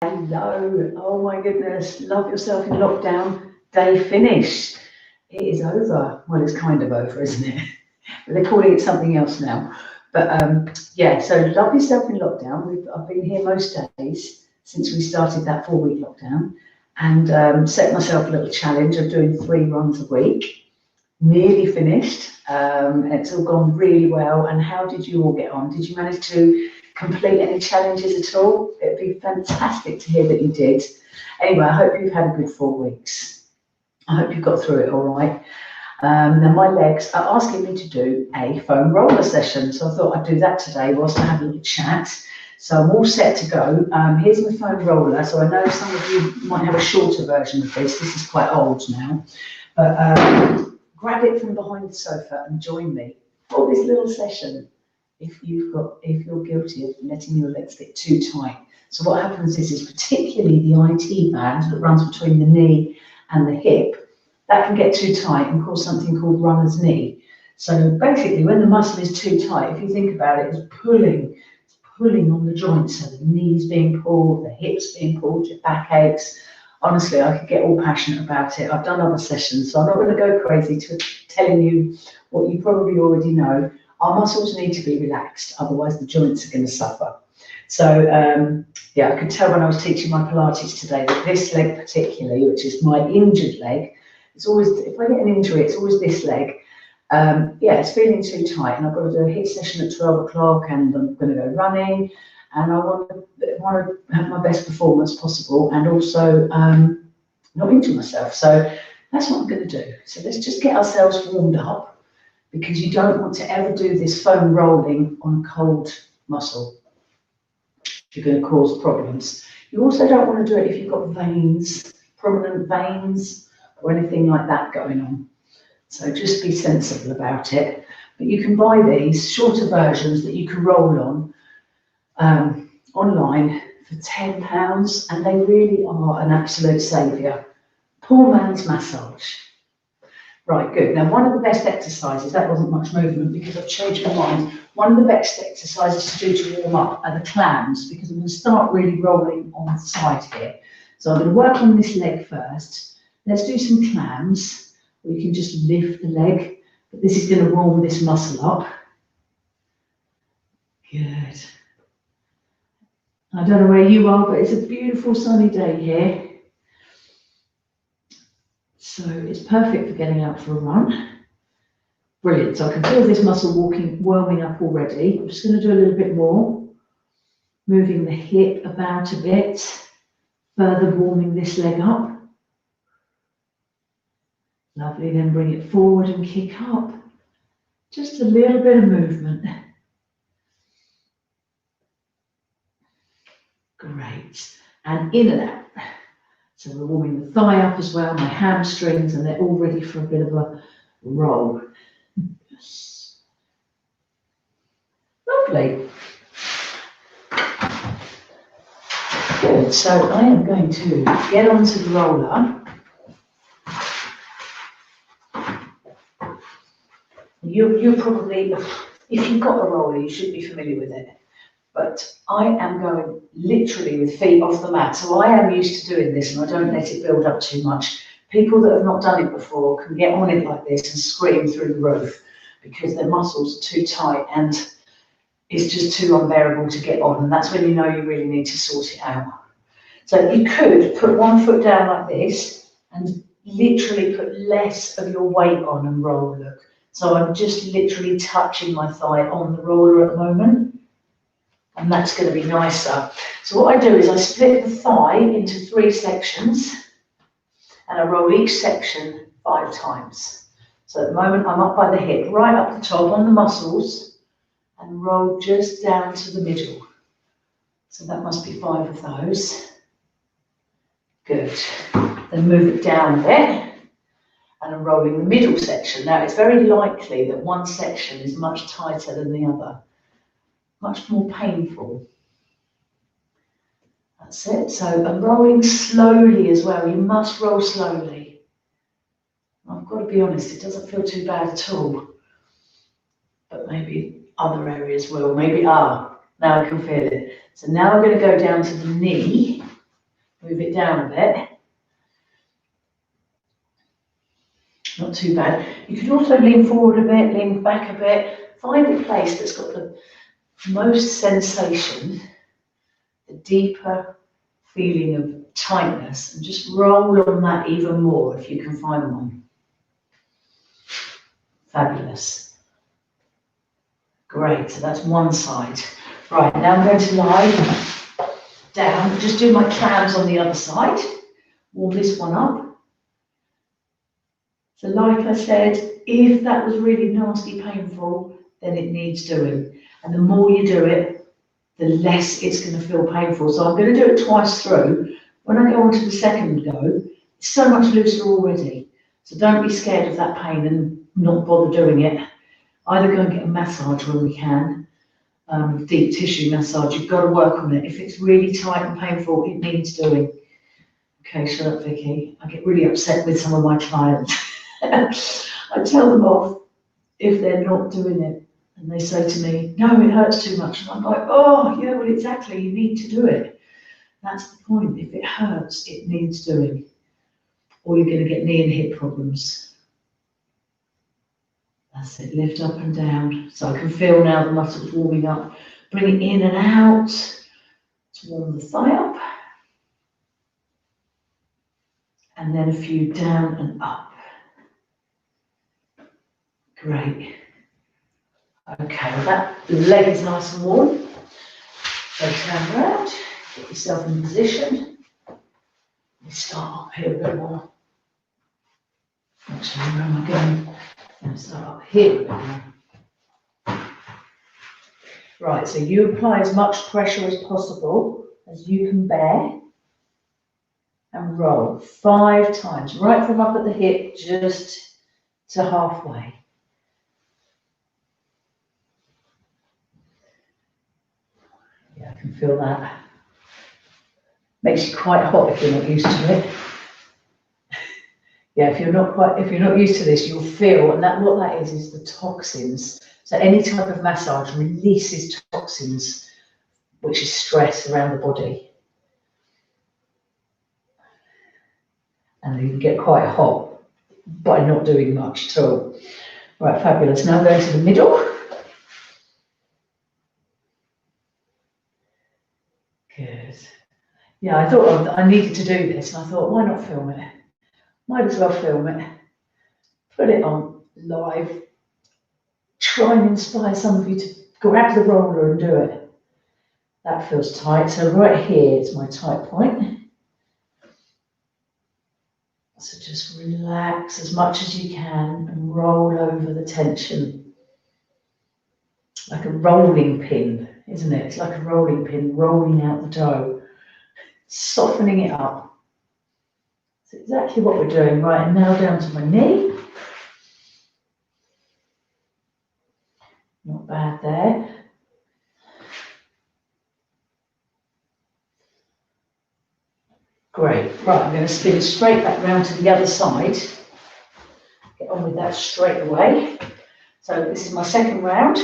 Hello, oh my goodness, love yourself in lockdown. Day finished. It is over. Well, it's kind of over, isn't it? But they're calling it something else now. But yeah, so love yourself in lockdown. I've been here most days since we started that 4 week lockdown and set myself a little challenge of doing 3 runs a week. Nearly finished. It's all gone really well. And how did you all get on? Did you manage to complete any challenges at all? It'd be fantastic to hear that you did. Anyway, I hope you've had a good 4 weeks. I hope you got through it all right. Now my legs are asking me to do a foam roller session, so I thought I'd do that today whilst I have a little chat. So I'm all set to go. Here's my foam roller. So I know some of you might have a shorter version of this. This is quite old now, but grab it from behind the sofa and join me for this little session. If you're guilty of letting your legs get too tight. So what happens is particularly the IT band that runs between the knee and the hip, that can get too tight and cause something called runner's knee. So basically when the muscle is too tight, if you think about it, it's pulling on the joints. So the knees being pulled, the hips being pulled, your back aches. Honestly, I could get all passionate about it. I've done other sessions, so I'm not going to go crazy to telling you what you probably already know. Our muscles need to be relaxed, otherwise the joints are going to suffer. So yeah, I could tell when I was teaching my Pilates today that this leg particularly, which is my injured leg, it's always, if I get an injury, it's always this leg. Yeah, it's feeling too tight, and I've got to do a HIIT session at 12 o'clock, and I'm going to go running, and I want to have my best performance possible, and also not injure myself. So that's what I'm going to do. So let's just get ourselves warmed up, because you don't want to ever do this foam rolling on cold muscle. You're going to cause problems. You also don't want to do it if you've got veins, prominent veins, or anything like that going on. So just be sensible about it. But you can buy these shorter versions that you can roll on online for £10, and they really are an absolute saviour. Poor man's massage. Right, good. Now, one of the best exercises, that wasn't much movement because I've changed my mind. One of the best exercises to do to warm up are the clams, because I'm going to start really rolling on the side here. So I'm going to work on this leg first. Let's do some clams. We can just lift the leg, but this is going to warm this muscle up. Good. I don't know where you are, but it's a beautiful sunny day here. So it's perfect for getting out for a run. Brilliant. So I can feel this muscle warming up already. I'm just going to do a little bit more, moving the hip about a bit, further warming this leg up. Lovely. Then bring it forward and kick up. Just a little bit of movement. Great. And in and out. So we're warming the thigh up as well, my hamstrings, and they're all ready for a bit of a roll. Yes. Lovely. Good. So I am going to get onto the roller. You probably, if you've got a roller, you should be familiar with it. But I am going literally with feet off the mat. So I am used to doing this, and I don't let it build up too much. People that have not done it before can get on it like this and scream through the roof because their muscles are too tight and it's just too unbearable to get on. And that's when you know you really need to sort it out. So you could put one foot down like this and literally put less of your weight on and roll, look. So I'm just literally touching my thigh on the roller at the moment. And that's going to be nicer. So what I do is I split the thigh into 3 sections, and I roll each section 5 times. So at the moment I'm up by the hip, right up the top on the muscles, and roll just down to the middle. So that must be 5 of those. Good. Then move it down a bit, and I'm rolling the middle section. Now it's very likely that one section is much tighter than the other. Much more painful. That's it. So I'm rolling slowly as well. You must roll slowly. I've got to be honest, it doesn't feel too bad at all. But maybe other areas will. Maybe, now I can feel it. So now I'm going to go down to the knee. Move it down a bit. Not too bad. You can also lean forward a bit, lean back a bit. Find a place that's got the most sensation, the deeper feeling of tightness, and just roll on that even more if you can find one. Fabulous. Great, so that's one side. Right, now I'm going to lie down, just do my clams on the other side. Warm this one up. So like I said, if that was really nasty painful, then it needs doing. And the more you do it, the less it's going to feel painful. So I'm going to do it twice through. When I go on to the second go, it's so much looser already. So don't be scared of that pain and not bother doing it. Either go and get a massage when we can, deep tissue massage. You've got to work on it. If it's really tight and painful, it needs doing. Okay, shut up, Vicky. I get really upset with some of my clients. I tell them off if they're not doing it. And they say to me, no, it hurts too much. And I'm like, oh, yeah, well, exactly, you need to do it. That's the point. If it hurts, it needs doing. Or you're going to get knee and hip problems. That's it, lift up and down. So I can feel now the muscles warming up. Bring it in and out to warm the thigh up. And then a few down and up. Great. Okay, well that leg is nice and warm. So turn around, get yourself in position. We start up here a bit more. Actually, where am I going? I'm start up here a bit more. Right, so you apply as much pressure as possible as you can bear. And roll 5 times, right from up at the hip, just to halfway. Yeah, I can feel that. Makes you quite hot if you're not used to it. Yeah, if you're not used to this, you'll feel, and that what that is the toxins. So any type of massage releases toxins, which is stress around the body. And you can get quite hot by not doing much at all. Right, fabulous. Now going to the middle. Good. Yeah, I thought I needed to do this, and I thought, why not film it? Might as well film it. Put it on live. Try and inspire some of you to grab the roller and do it. That feels tight. So right here is my tight point. So just relax as much as you can and roll over the tension. Like a rolling pin, isn't it? It's like a rolling pin rolling out the dough. Softening it up. That's exactly what we're doing. Right, and now down to my knee. Not bad there. Great. Right, I'm going to spin straight back round to the other side. Get on with that straight away. So this is my second round.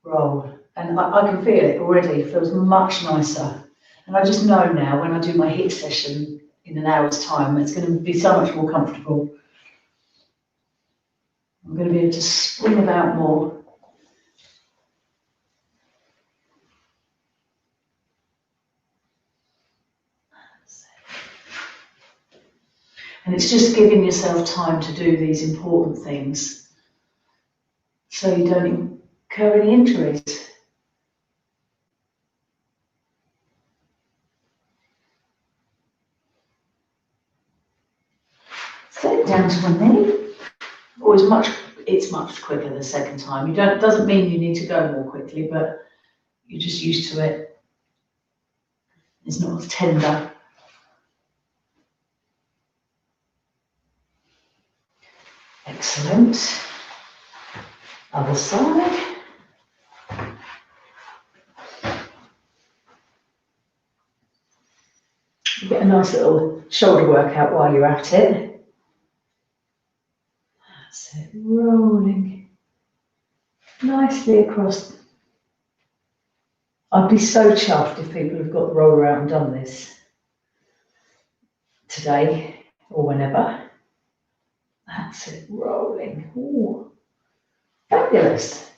Roll. And I can feel it already. It feels much nicer. And I just know now when I do my HIIT session in an hour's time, it's going to be so much more comfortable. I'm going to be able to spring about more. And it's just giving yourself time to do these important things so you don't incur any injuries. Set it down to one knee. It's much quicker the second time. It doesn't mean you need to go more quickly, but you're just used to it. It's not as tender. Excellent. Other side. You get a nice little shoulder workout while you're at it. That's it, rolling nicely across. I'd be so chuffed if people have got the roller out and done this today or whenever. That's it, rolling. Ooh, fabulous.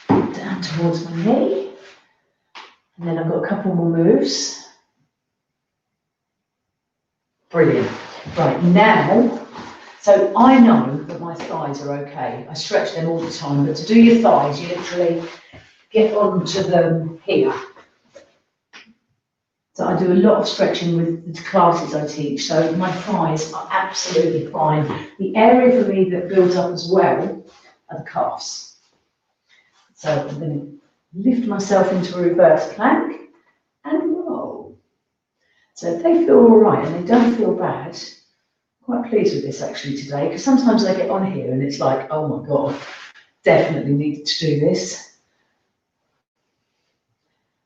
Down towards my knee. And then I've got a couple more moves. Brilliant. Right, now, so I know that my thighs are okay. I stretch them all the time, but to do your thighs, you literally get onto them here. So I do a lot of stretching with the classes I teach, so my thighs are absolutely fine. The area for me that builds up as well are the calves. So I'm going to lift myself into a reverse plank and roll. So if they feel all right and they don't feel bad, I'm quite pleased with this actually today, because sometimes I get on here and it's like, oh my God, definitely needed to do this.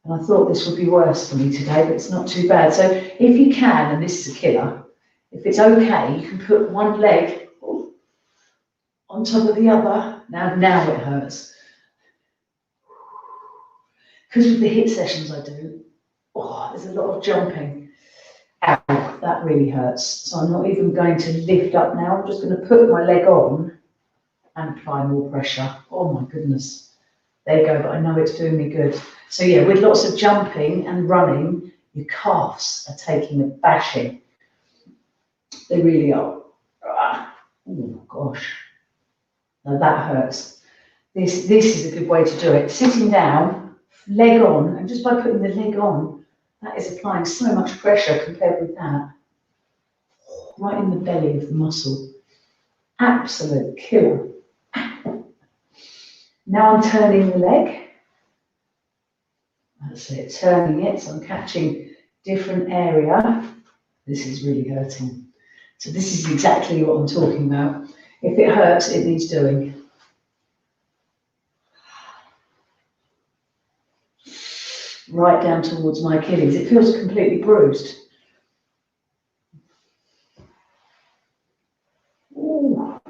And I thought this would be worse for me today, but it's not too bad. So if you can, and this is a killer, if it's okay, you can put one leg on top of the other. Now it hurts. Because with the HIIT sessions I do, there's a lot of jumping. Ow, that really hurts. So I'm not even going to lift up now. I'm just going to put my leg on and apply more pressure. Oh my goodness. There you go, but I know it's doing me good. So yeah, with lots of jumping and running, your calves are taking a bashing. They really are. Oh my gosh. Now that hurts. This is a good way to do it. Sitting down, leg on, and just by putting the leg on, that is applying so much pressure compared with that. Right in the belly of the muscle. Absolute killer. Now I'm turning the leg. That's it, turning it, so I'm catching different area. This is really hurting. So this is exactly what I'm talking about. If it hurts, it needs doing. Right down towards my Achilles. It feels completely bruised. Ooh.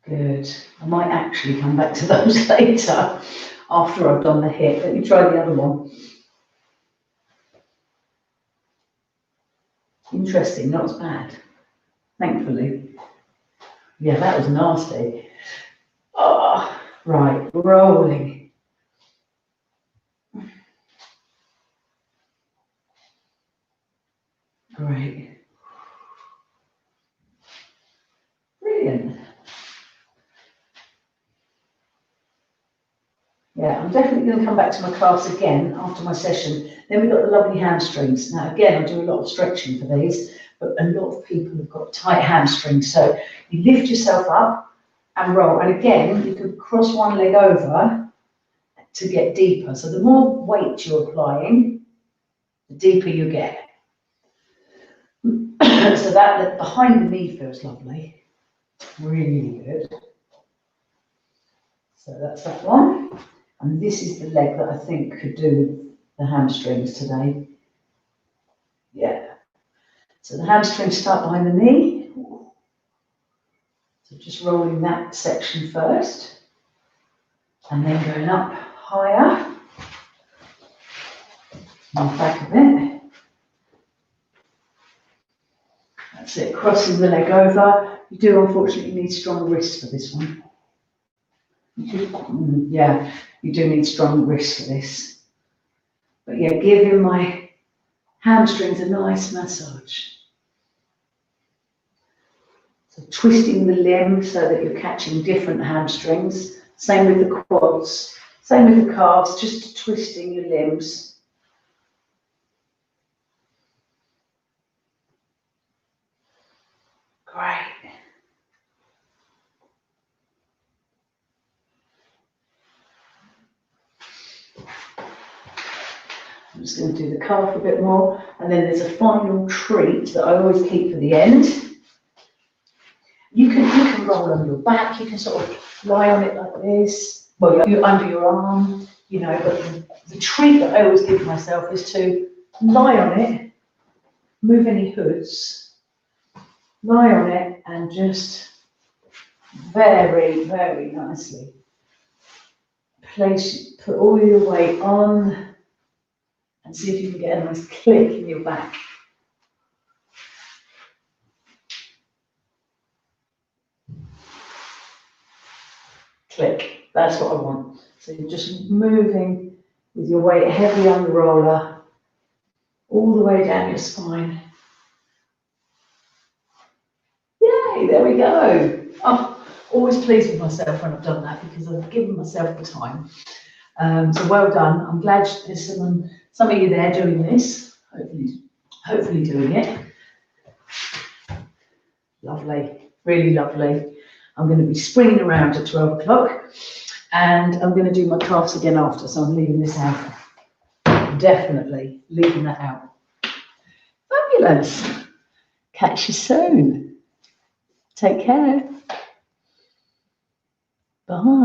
Good. I might actually come back to those later after I've done the hip. Let me try the other one. Interesting, not as bad, thankfully. Yeah, that was nasty. Oh, right, rolling. Great. Brilliant. Yeah, I'm definitely going to come back to my class again after my session. Then we've got the lovely hamstrings. Now, again, I do a lot of stretching for these, but a lot of people have got tight hamstrings. So you lift yourself up and roll. And again, you can cross one leg over to get deeper. So the more weight you're applying, the deeper you get. So that behind the knee feels lovely. Really good. So that's that one. And this is the leg that I think could do with the hamstrings today. Yeah. So the hamstrings start behind the knee. So just rolling that section first. And then going up higher. And back a bit. That's it, crossing the leg over. You do unfortunately need strong wrists for this one. Yeah, you do need strong wrists for this. But yeah, giving my hamstrings a nice massage. So twisting the limb so that you're catching different hamstrings. Same with the quads, same with the calves, just twisting your limbs. Great. I'm just going to do the calf a bit more, and then there's a final treat that I always keep for the end. You can roll on your back, you can sort of lie on it like this, well, you're under your arm, you know, but the treat that I always give myself is to lie on it, move any hoods, lie on it and just very, very nicely. Put all your weight on and see if you can get a nice click in your back. Click, that's what I want. So you're just moving with your weight heavy on the roller, all the way down your spine. Yay, there we go. I'm always pleased with myself when I've done that because I've given myself the time. So well done. I'm glad there's some of you there doing this, hopefully doing it. Lovely, really lovely. I'm going to be springing around at 12 o'clock and I'm going to do my calves again after, so I'm leaving this out. Definitely leaving that out. Fabulous. Catch you soon. Take care. Bye.